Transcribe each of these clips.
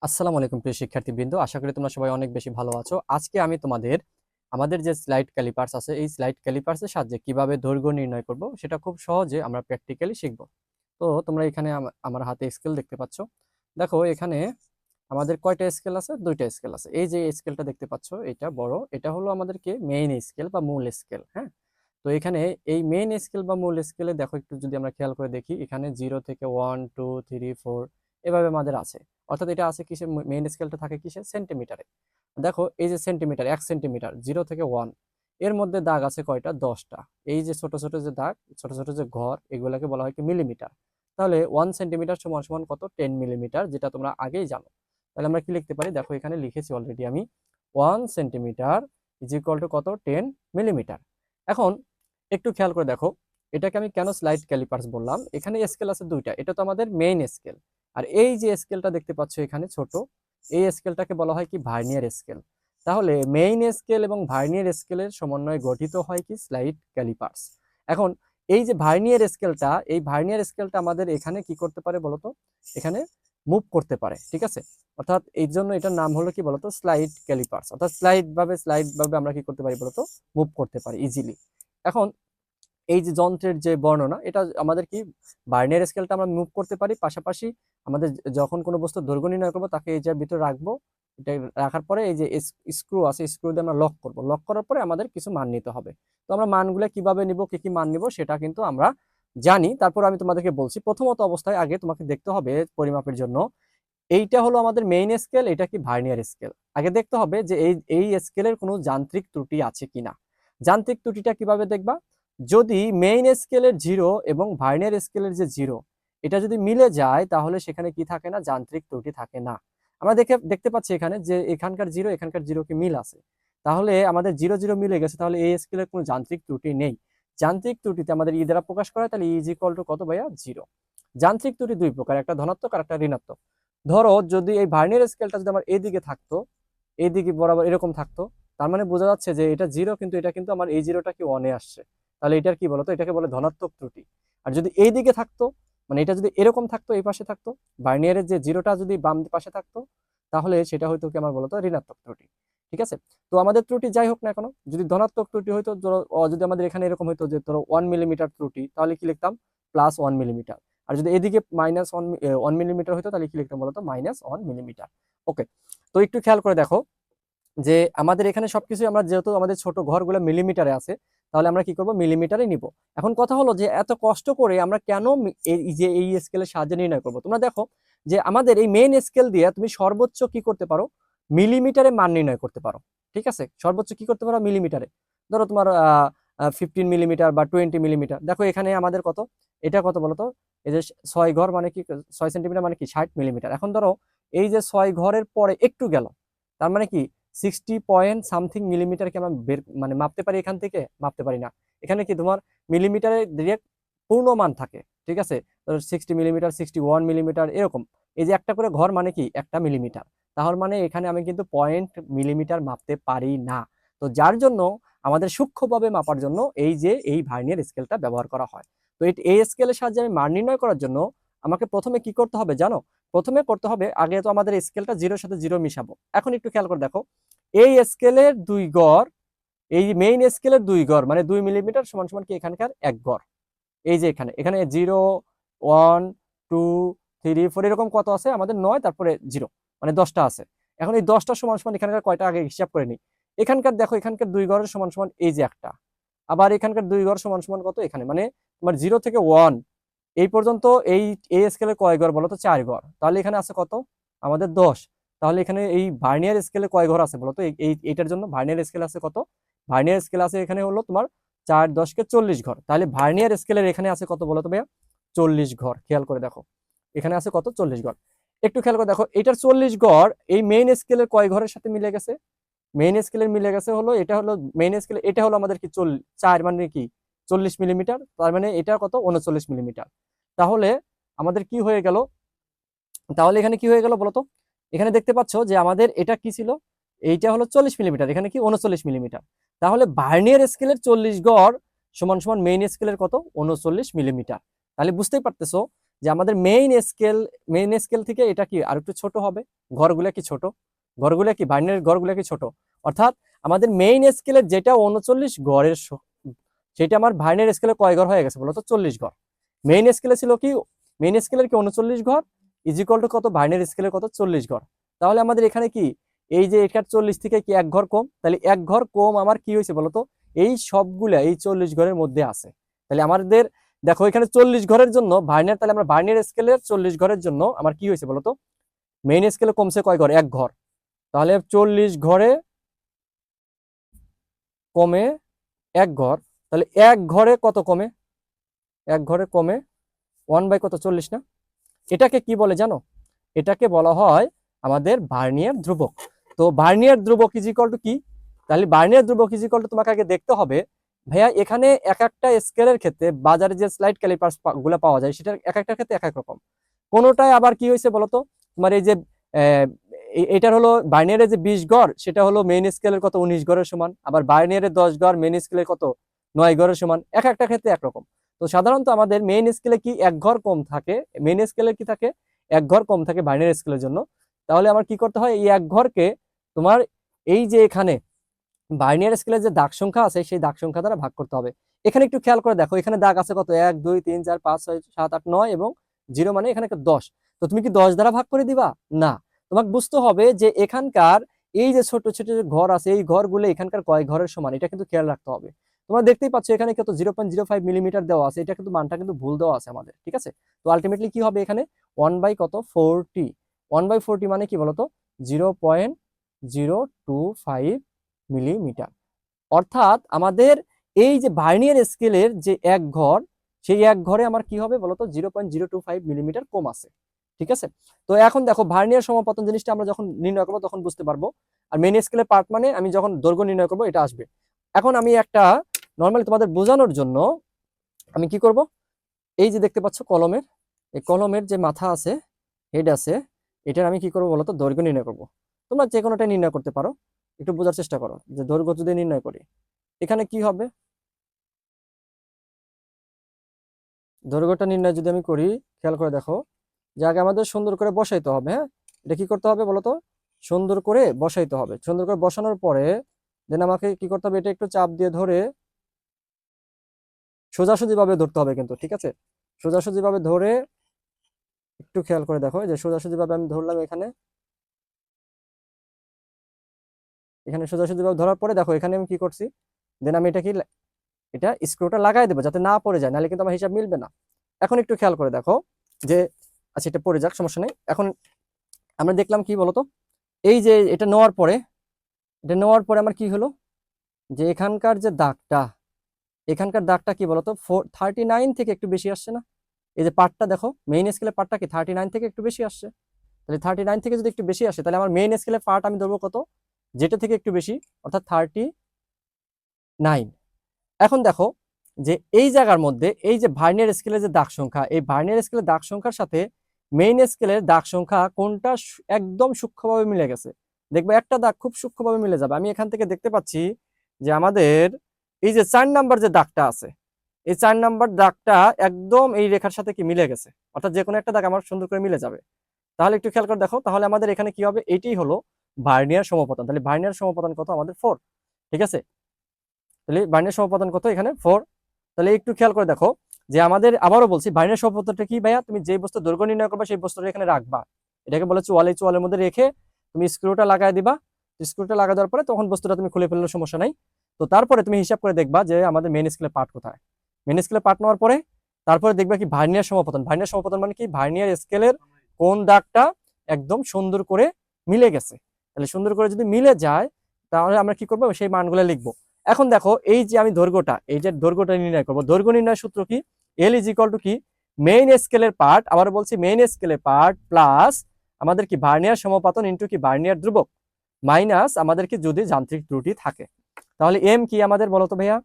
আসসালামু আলাইকুম প্রিয় শিক্ষার্থীবৃন্দ, আশা করি তোমরা সবাই অনেক বেশি ভালো আছো। আজকে আমি আমাদের যে স্লাইড ক্যালিপার্স আছে, এই স্লাইড ক্যালিপার্সের সাহায্যে কিভাবে দৈর্ঘ্য নির্ণয় করব সেটা খুব সহজে আমরা প্র্যাকটিক্যালি শিখব। তো তোমরা এখানে আমার হাতে স্কেল দেখতে পাচ্ছ। দেখো এখানে আমাদের কয়টা স্কেল আছে? দুইটা স্কেল আছে। এই যে স্কেলটা দেখতে পাচ্ছ, এটা বড়, এটা হলো আমাদেরকে মেইন স্কেল বা মূল স্কেল। হ্যাঁ, তো এখানে এই মেইন স্কেল বা মূল স্কেলে দেখো, একটু যদি আমরা খেয়াল করে দেখি, এখানে 0 থেকে 1 2 3 4 এভাবে আমাদের আছে। অর্থাৎ এটা আছে কিসে? মেইন স্কেলটা থাকে কিসে? সেন্টিমিটারে। দেখো এই যে সেন্টিমিটার, 1 সেন্টিমিটার 0 থেকে 1, এর মধ্যে দাগ আছে কয়টা? 10টা। এই যে ছোট ছোট যে দাগ, ছোট ছোট যে ঘর, এগুলাকে বলা হয় কি? মিলিমিটার। তাহলে 1 সেন্টিমিটার সমান সমান কত? 10 মিলিমিটার, যেটা তোমরা আগেই জানো। তাহলে আমরা কি লিখতে পারি? দেখো এখানে লিখেছি অলরেডি আমি, 1 সেন্টিমিটার ইজ ইকুয়াল টু কত? 10 মিলিমিটার। এখন একটু খেয়াল করে দেখো, এটাকে আমি কেন স্লাইড ক্যালিপার্স বললাম? এখানে স্কেল আছে দুইটা, এটা তো আমাদের মেইন স্কেল। আর এই যে স্কেলটা দেখতে পাচ্ছ এখানে ছোট, এই স্কেলটাকে বলা হয় কি? Vernier scale. তাহলে মেইন স্কেল এবং ভার্নিয়ার স্কেলের সমন্বয়ে গঠিত হয় কি? Slide callipers. এখন এই যে ভার্নিয়ার স্কেলটা, এই ভার্নিয়ার স্কেলটা আমাদের এখানে কি করতে পারে বলতো? এখানে মুভ করতে পারে, ঠিক আছে? অর্থাৎ এই জন্য এটার নাম হলো কি বলতো? Slide callipers. অর্থাৎ স্লাইড ভাবে আমরা কি করতে পারি বলতো? মুভ করতে পারি ইজিলি। এখন এই যে যন্ত্রের যে বর্ণনা, এটা আমাদের কি? ভার্নিয়ার স্কেলটা আমরা মুভ করতে পারি, পাশাপাশি আমাদের যখন কোনো বস্তু দৈর্ঘ্য নির্ণয় করবো, তাকে এই যে ভিতরে রাখবো। এটা রাখার পরে এই যে স্ক্রু আছে, স্ক্রু দিয়ে আমরা লক করবো। লক করার পরে আমাদের কিছু মান নিতে হবে। তো আমরা মানগুলো কিভাবে নিব, কি কি মান নিব, সেটা কিন্তু আমরা জানি। তারপর আমি তোমাদেরকে বলছি, প্রথমত অবস্থায় আগে তোমাকে দেখতে হবে পরিমাপের জন্য, এইটা হলো আমাদের মেইন স্কেল, এটা কি ভার্নিয়ার স্কেল। আগে দেখতে হবে যে এই এই স্কেলের কোনো যান্ত্রিক ত্রুটি আছে কিনা। যান্ত্রিক ত্রুটিটা কিভাবে দেখবা? যদি মেইন স্কেলের 0 এবং ভার্নিয়ার স্কেলের যে 0, এটা যদি মিলে যায়, তাহলে সেখানে কি থাকে না? যান্ত্রিক ত্রুটি থাকে না। আমরা দেখতে পাচ্ছি এখানে যে এখানকার 0 এখানকার 0 কি মিল আছে। তাহলে আমাদের 0 0 মিলে গেছে, তাহলে এই স্কেলের কোনো যান্ত্রিক ত্রুটি নেই। যান্ত্রিক ত্রুটিতে আমাদের দ্বারা প্রকাশ করা হয়, তাহলে ইজ ইকুয়াল টু কত ভাইয়া? 0। যান্ত্রিক ত্রুটি দুই প্রকার, একটা ধনাত্মক আর একটা ঋণাত্মক। ধরো যদি এই ভার্নিয়ার স্কেলটা যদি আমার এইদিকে থাকতো, এইদিকে বরাবর এরকম থাকতো, তার মানে বোঝা যাচ্ছে যে এটা 0, কিন্তু এটা কিন্তু আমার এই 0টা কি 1-এ আসছে। তাহলে এটার কি বলতো? এটাকে বলে ধনাত্মক ত্রুটি। আর যদি এইদিকে থাকতো, মানে এটা যদি এরকম থাকতো, এই পাশে থাকতো, ভার্নিয়ারের যে 0টা যদি বাম পাশে থাকতো, তাহলে সেটা হয়তো কি আমার বলতো? ঋণাত্মক ত্রুটি। ঠিক আছে? তো আমাদের ত্রুটি যাই হোক না কেন, যদি ধনাত্মক ত্রুটি হইতো, যদি আমাদের এখানে এরকম হইতো যে ধরো 1 মিলিমিটার ত্রুটি, তাহলে কি লিখতাম? +1 মিলিমিটার। আর যদি এদিকে -1 মিলিমিটার হতো, তাহলে কি লিখতাম বলতো? -1 মিলিমিটার। ওকে, তো একটু খেয়াল করে দেখো যে আমাদের এখানে সবকিছু, আমরা যেহেতু আমাদের ছোট ঘরগুলো মিলিমিটারে আছে, তাহলে আমরা কি করব? মিলিমিটারে নিব। এখন কথা হলো যে এত কষ্ট করে আমরা কেন এই যে এই স্কেলের সাহায্যে নির্ণয় করব? তোমরা দেখো যে আমাদের এই মেইন স্কেল দিয়ে তুমি সর্বোচ্চ কি করতে পারো? মিলিমিটারে মান নির্ণয় করতে পারো। ঠিক আছে? সর্বোচ্চ কি করতে পারো? মিলিমিটারে। ধরো তোমার 15 মিলিমিটার বা 20 মিলিমিটার। দেখো এখানে আমাদের কত? এটা কত বলতো? এই যে 6 ঘর মানে কি? 6 সেন্টিমিটার মানে কি? 60 মিলিমিটার। এখন ধরো এই যে 6 ঘরের পরে একটু গেল, তার মানে কি? 60 পয়েন্ট সামথিং মিলিমিটার কি আমরা মানে মাপতে পারি? এখান থেকে মাপতে পারি না। এখানে কি তোমার মিলিমিটারে ডিরেক্ট পূর্ণ মান থাকে। ঠিক আছে? 60 মিলিমিটার, 61 মিলিমিটার, এরকম। এই যে একটা করে ঘর মানে কি? 1 মিলিমিটার। তাহলে মানে এখানে আমি কিন্তু পয়েন্ট মিলিমিটার মাপতে পারি না। তো যার জন্য আমাদের সূক্ষ্মভাবে মাপার জন্য এই যে এই ভার্নিয়ার স্কেলটা ব্যবহার করা হয়। তো এই স্কেলের সাহায্যে আমি মান নির্ণয় করার জন্য আমাকে প্রথমে কি করতে হবে জানো? প্রথমে করতে হবে, আগে তো আমাদের স্কেলটা 0-এর সাথে 0 মিশাবো। এখন একটু খেয়াল করে দেখো, এই স্কেলের 2 গড়, এই মেইন স্কেলের 2 গড় মানে 2 মিলিমিটার সমান সমান কি? এখানকার 1 গড়। এই যে এখানে এখানে 0 1 2 3 4 এরকম কত আছে আমাদের? 9, তারপরে 0, মানে 10টা আছে। এখন এই 10টা সমান সমান এখানকার কয়টা? আগে হিসাব করে নিই। এখানকার দেখো, এখানকার 2 গড়ের সমান সমান এই যে একটা। আবার এখানকার 2 গড় সমান সমান কত? এখানে মানে তোমার 0 থেকে 1 এই পর্যন্ত এই এই স্কেলে কয় ঘর বলো তো? 4 ঘর। তাহলে এখানে আছে কত? আমাদের 10। তাহলে এখানে এই ভার্নিয়ার স্কেলে কয় ঘর আছে বলো তো? এইটার জন্য ভার্নিয়ার স্কেল আছে কত? ভার্নিয়ার স্কেল আছে এখানে হলো তোমার 4 10 কে 40 ঘর। তাহলে ভার্নিয়ার স্কেলের এখানে আছে কত বলো তো ভাইয়া? 40 ঘর। খেয়াল করে দেখো, এখানে আছে কত? 40 ঘর। একটু খেয়াল করে দেখো, এটার 40 ঘর এই মেইন স্কেলের কয় ঘরের সাথে মিলে গেছে? মেইন স্কেলের মিলে গেছে হলো, এটা হলো মেইন স্কেল, এটা হলো আমাদের কি? 4 মানে কি? 40 মিলিমিটার। তার মানে এটা কত? 39 মিলিমিটার। তাহলে আমাদের কি হয়ে গেল? তাহলে এখানে কি হয়ে গেল বলতো? এখানে দেখতে পাচ্ছ যে আমাদের এটা কি ছিল? এইটা হলো 40 মিলিমিটার, এখানে কি? 39 মিলিমিটার। তাহলে ভার্নিয়ার স্কেলের 40 গড় সমান সমান মেইন স্কেলের কত? 39 মিলিমিটার। তাহলে বুঝতেই পারতেছো যে আমাদের মেইন স্কেল থেকে এটা কি আর একটু ছোট হবে, ঘরগুলো কি ছোট, ঘরগুলো কি ভার্নিয়ার ঘরগুলো কি ছোট, অর্থাৎ আমাদের মেইন স্কেলের যেটা 39 ঘরের সেটা আমার ভার্নিয়ার স্কেলে কয় ঘর হয়ে গেছে বলতো, 40 ঘর। মেইন স্কেলে ছিল কি, মেইন স্কেলের কি 39 ঘর, ইজিকল টু কত, ভার্নিয়ার স্কেলের কত, 40 ঘর। তাহলে আমাদের এখানে কি এই যে এখানে 40 থেকে কি এক ঘর কম, তাহলে এক ঘর কম আমার কি হয়েছে বলতো, এই সবগুলা এই 40 ঘরের মধ্যে আছে। তাহলে আমাদের দেখো এখানে 40 ঘরের জন্য ভার্নিয়ার, তাহলে আমরা ভার্নিয়ার স্কেলের 40 ঘরের জন্য আমার কি হয়েছে বলতো, মেইন স্কেলে কমছে কয় ঘর, এক ঘর। তাহলে 40 ঘরে কমে এক ঘর, তাহলে এক ঘরে কত কমে, এক ঘরে কমে 1 বাই কত, 40 না। এটাকে কি বলে জানো, এটাকে বলা হয় আমাদের ভার্নিয়ার ধ্রুবক। তো ভার্নিয়ার ধ্রুবক ইজ ইকুয়াল টু কি, তাহলে ভার্নিয়ার ধ্রুবক ইজ ইকুয়াল টু তোমাকে আগে দেখতে হবে ভাইয়া এখানে এক একটা স্কেলের ক্ষেত্রে বাজারে যে স্লাইড ক্যালিপার্স গুলো পাওয়া যায় সেটার এক একটা ক্ষেত্রে এক এক রকম। কোনোটায় আবার কি হয়েছে বলতো, তোমার এই যে এটার হলো ভার্নিয়ারের যে 20 ঘর সেটা হলো মেইন স্কেলের কত, 19 ঘরের সমান, আবার ভার্নিয়ারের 10 ঘর মেইন স্কেলের কত, 9 ঘরের সমান, এক একটা ক্ষেত্রে একরকম। তো সাধারণত আমাদের মেইন স্কেলে কি এক ঘর কম থাকে, মেইন স্কেলে কি থাকে, এক ঘর কম থাকে ভার্নিয়ার স্কেলের জন্য। তাহলে আমার কি করতে হয়, এই এক ঘরকে তোমার এই যে এখানে ভার্নিয়ার স্কেলের যে দাগ সংখ্যা আছে সেই দাগ সংখ্যা দ্বারা ভাগ করতে হবে। এখানে একটু খেয়াল করে দেখো, এখানে দাগ আছে কত, 1 2 3 4 5 6 7 8 9 এবং 0 মানে এখানে 10। তো তুমি কি 10 দ্বারা ভাগ করে দিবা না, তোমাকে বুঝতে হবে যে এখানকার এই যে ছোট ছোট যে ঘর আছে এই ঘরগুলো এখানকার কয় ঘরের সমান, এটা কিন্তু খেয়াল রাখতে হবে। তোমরা দেখতেই পাচ্ছ এখানে কত 0.05 মিলিমিটার দেওয়া আছে, এটা কিন্তু মানটা কিন্তু ভুল দেওয়া আছে আমাদের, ঠিক আছে। তো আলটিমেটলি কি হবে এখানে 1/40, 1/40 মানে কি বলতো 0.025 মিলিমিটার। অর্থাৎ আমাদের এই যে ভার্নিয়ার স্কেলের যে এক ঘর, সেই এক ঘরে আমার কি হবে বলতো 0.025 মিলিমিটার কম আছে, ঠিক আছে। তো এখন দেখো ভার্নিয়ার সমাপতন জিনিসটা আমরা যখন নির্ণয় করবো তখন বুঝতে পারবো, আর মেইন স্কেলের পার্ট মানে আমি যখন দৈর্ঘ্য নির্ণয় করবো এটা আসবে। এখন আমি একটা নর্মালি তোমাদের বোঝানোর জন্য আমি কি করব, এই যে দেখতে পাচ্ছ কলমের, এই কলমের যে মাথা আছে, হেড আছে, এটার আমি কি করবো বলতো দৈর্ঘ্য নির্ণয় করব। তোমরা যে কোনোটা নির্ণয় করতে পারো, একটু বোঝার চেষ্টা করো যে দৈর্ঘ্য যদি নির্ণয় করি এখানে কি হবে, দৈর্ঘ্যটা নির্ণয় যদি আমি করি খেয়াল করে দেখো যে আগে আমাদের সুন্দর করে বসাইতে হবে, হ্যাঁ এটা কি করতে হবে বলতো, সুন্দর করে বসাইতে হবে। সুন্দর করে বসানোর পরে দেন আমাকে কি করতে হবে, এটা একটু চাপ দিয়ে ধরে সোজাসুজি ভাবে ধরতে হবে কিন্তু, ঠিক আছে। সোজাসুজি ভাবে ধরে একটু খেয়াল করে দেখো যে সোজাসুজি ভাবে আমি ধরলাম এখানে, এখানে সোজাসুজি ভাবে ধরার পরে দেখো এখানে আমি কি করছি, দেন আমি এটা কি, এটা স্ক্রুটা লাগাই দেবো যাতে না পড়ে যায়, নাহলে কিন্তু আমার হিসাব মিলবে না। এখন একটু খেয়াল করে দেখো যে আচ্ছা এটা পড়ে যাক সমস্যা নেই। এখন আমরা দেখলাম কি বলতো, এই যে এটা নেওয়ার পরে, এটা নেওয়ার পরে আমার কি হলো যে এখানকার যে দাগটা, এখানকার দাগটা কি বলতো 39 থেকে একটু বেশি আসছে না, এই যে পার্টটা দেখো মেইন স্কেলের পার্টটা কি 39 থেকে একটু বেশি আসছে। তাহলে 39 থেকে যদি একটু বেশি আসে তাহলে আমার মেইন স্কেলের পার্ট আমি ধরবো কত, যেটা থেকে একটু বেশি, অর্থাৎ 39। এখন দেখো যে এই জায়গার মধ্যে এই যে ভার্নিয়ার স্কেলের যে দাগ সংখ্যা, এই ভার্নিয়ার স্কেলের দাগ সংখ্যার সাথে মেইন স্কেলের দাগ সংখ্যা কোনটা একদম সূক্ষ্মভাবে মিলে গেছে, দেখবে একটা দাগ খুব সূক্ষ্মভাবে মিলে যাবে। আমি এখান থেকে দেখতে পাচ্ছি যে আমাদের এই যে 4 নাম্বার যে দাগটা আছে, এই 4 নাম্বার দাগটা একদম এই রেখার সাথে কি মিলে গেছে, অর্থাৎ যে কোনো একটা দাগ আমার সুন্দর করে মিলে যাবে। তাহলে একটু খেয়াল করে দেখো, তাহলে আমাদের এখানে কি হবে, এটাই হলো ভার্নিয়ার সমপতন। তাহলে ভার্নিয়ার সমপতন কত আমাদের 4, ঠিক আছে। তাহলে ভার্নিয়ার সমপতন কত এখানে 4। তাহলে একটু খেয়াল করে দেখো যে আমাদের আবারও বলছি ভার্নিয়ার সমপতনটা কি ভাইয়া, তুমি যে বস্তু দৈর্ঘ্য নির্ণয় করবে সেই বস্তুটা এখানে রাখবা, এটাকে বলে চোয়ালে, চোয়ালের মধ্যে রেখে তুমি স্ক্রুটা লাগাই দিবা। স্ক্রুটা লাগা দেওয়ার পরে তখন বস্তুটা তুমি খুলে ফেললে সমস্যা নাই। তো তারপরে তুমি হিসাব করে দেখবা যে আমাদের মেইন স্কেলের পার্ট কোথায়। মেইন স্কেলের পার্ট নেওয়ার পরে তারপরে দেখবা কি ভার্নিয়ার সমপতন। ভার্নিয়ার সমপতন মানে কি, ভার্নিয়ার স্কেলের কোন দাগটা একদম সুন্দর করে মিলে গেছে। তাহলে সুন্দর করে যদি মিলে যায় তাহলে আমরা কি করবো, সেই মানগুলো লিখবো। এখন দেখো এই যে আমি দৈর্ঘ্যটা, এই যে দৈর্ঘ্যটা নির্ণয় করবো, দৈর্ঘ্য নির্ণয় সূত্র কি, এল ইজ ইকুয়াল টু কি, মেইন স্কেলের পার্ট, আবার বলছি মেইন স্কেলের পার্ট প্লাস আমাদের কি ভার্নিয়ার সমপাতন ইন্টু কি ভার্নিয়ার ধ্রুবক মাইনাস আমাদের কি যদি যান্ত্রিক ত্রুটি থাকে। তাহলে এম কি আমাদের বলতো ভাইয়া,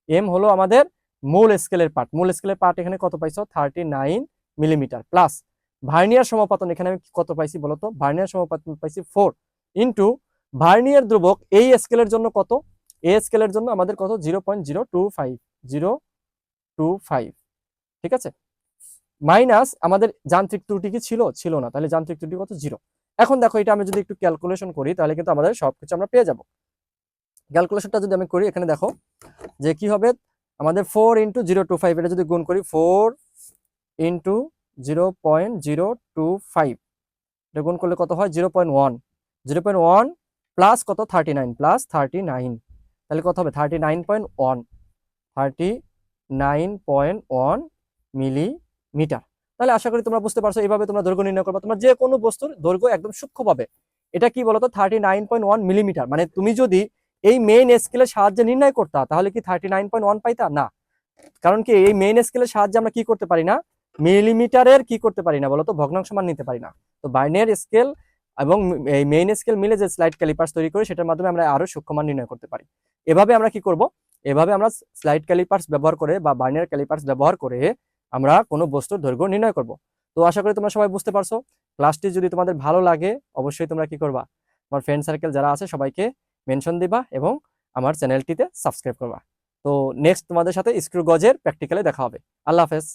এম হলো আমাদের মূল স্কেলের পার্ট। মূল স্কেলের পার্ট এখানে কত পাইছো 39 মিলিমিটার প্লাস ভার্নিয়ার সমপাতন এখানে আমি কত পাইছি বলতো, ভার্নিয়ার সমপাতন পাইছি 4 ইন্টু ভার্নিয়ার ধ্রুবক এই স্কেলের জন্য কত, এ স্কেলের জন্য আমাদের কত 0.025, 025, ঠিক আছে। মাইনাস আমাদের যান্ত্রিক ত্রুটি কি ছিল, ছিল না, তাহলে যান্ত্রিক ত্রুটি কত, 0। এখন দেখো এটা আমি যদি একটু ক্যালকুলেশন করি তাহলে কিন্তু আমাদের সবকিছু আমরা পেয়ে যাব। ক্যালকুলেশনটা যদি আমি করি, এখানে দেখো যে কি হবে, আমাদের 4 × 0.25, এটা যদি গুণ করি 4 × 0.025, এটা গুণ করলে কত হয়, 0.1। 0.1 প্লাস কত, 39, প্লাস 39, তাহলে কত হবে, 39.1, 39.1 মিলিমিটার। তাহলে আশা করি তোমরা বুঝতে পারছো, এইভাবে তোমরা দৈর্ঘ্য নির্ণয় করবা। তোমরা যে কোনো বস্তুর দৈর্ঘ্য একদম সূক্ষ্মভাবে, এটা কি বলতো, 39.1 মিলিমিটার। মানে তুমি যদি এই মেইন স্কেলের সাহায্যে নির্ণয় করতা তাহলে কি 39.1 পাইতা না? কারণ কি এই মেইন স্কেলের সাহায্যে আমরা কি করতে পারি না, মিলিমিটারের কি করতে পারি না বলতো, ভগ্নাংশ মান নিতে পারি না। তো বাইনারি স্কেল এবং এই মেইন স্কেল মিলে যে স্লাইড ক্যালিপার্স তৈরি করি, সেটার মাধ্যমে আমরা আরো সূক্ষ্ম মান নির্ণয় করতে পারি। এভাবে আমরা কি করব, এভাবে আমরা স্লাইড ক্যালিপার্স ব্যবহার করে বা বাইনারি ক্যালিপার্স ব্যবহার করে আমরা কোনো বস্তুর দৈর্ঘ্য নির্ণয় করব। তো আশা করি তোমরা সবাই বুঝতে পারছো। ক্লাসটি যদি তোমাদের ভালো লাগে অবশ্যই তোমরা কি করবা, আমার ফ্রেন্ড সার্কেল যারা আছে সবাইকে মেনশন দিবা এবং আমার চ্যানেলটিতে সাবস্ক্রাইব করবা। তো নেক্সট তোমাদের সাথে স্ক্রু গজের প্র্যাকটিক্যালে দেখা হবে। আল্লাহ হাফেজ।